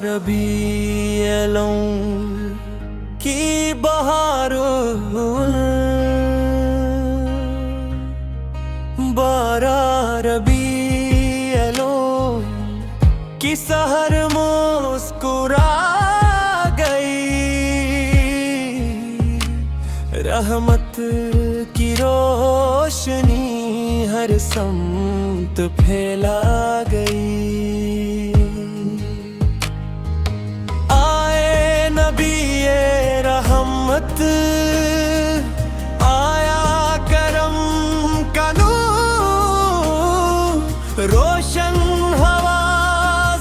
रबीउल की बहार, रबीउल की सहर मुस्कुरा गई। रहमत की रोशनी हर समत फैला गई। आए नबी रहमत, आया करम का नूर, रोशन हवा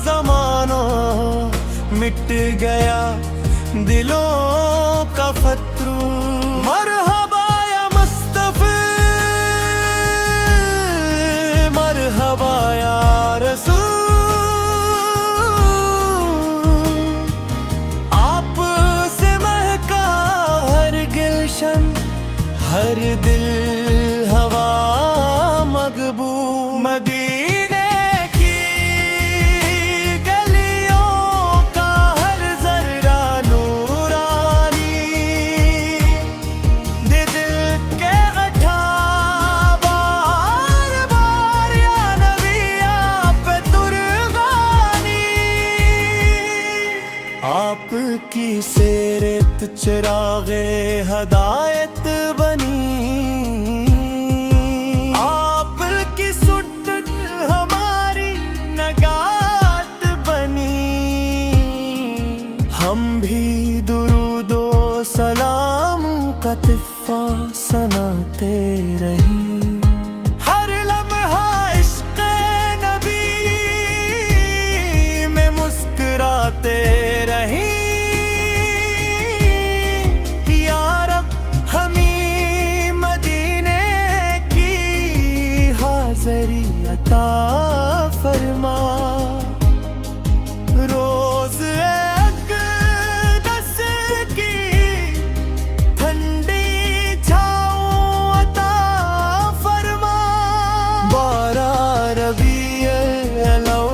ज़माना मिट गया दिलों का फतरू। मरहबा या मुस्तफ़ा, मरहबा या रसूल, आप से महका हर गुलशन, हर दिल हवा मगबूल। मदीने की गलियों का हर जर्रा नूरानी, दिल के गठा बार बार या नबी आप तुर्बानी। आपकी सेरत चिरागे हदायत बनी, आपकी सुन्नत हमारी नगात बनी। हम भी दुरूदो सलाम का तिफ़ा सुनाते रही। हर लम्हा इश्क़ नबी में मुस्कुराते रही। या रब हमें मदीने की हाज़री अता फरमा। रोज़ अक़दस की ठंडी छाँव अता फरमा। 12 रबीउल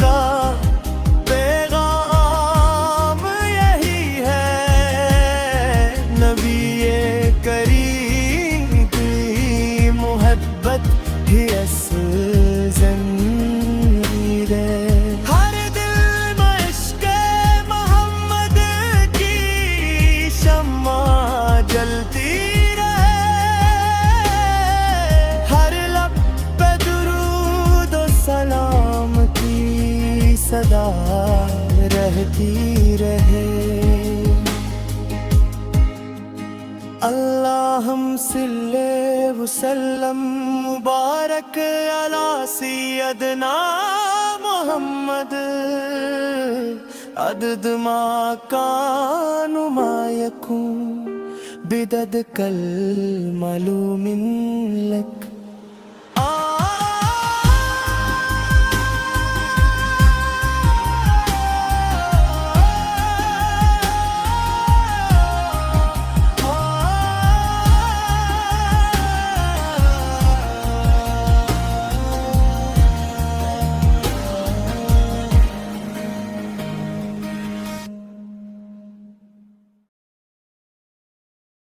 का पैगाम यही है, नबी करीम की मोहब्बत ही असल ज़ंजीर है। हर दिल में इश्क़ मोहम्मद की शम्मा जलती रहे। हर लब पे दुरूद और सलाम की सदा रहती रहे। अल्लाहुम्मा सल्ले व सल्लम मुबारक अला सय्यदना मुहम्मद, अदद मा कानु मा यकून बिदद कल मालूमिन लक।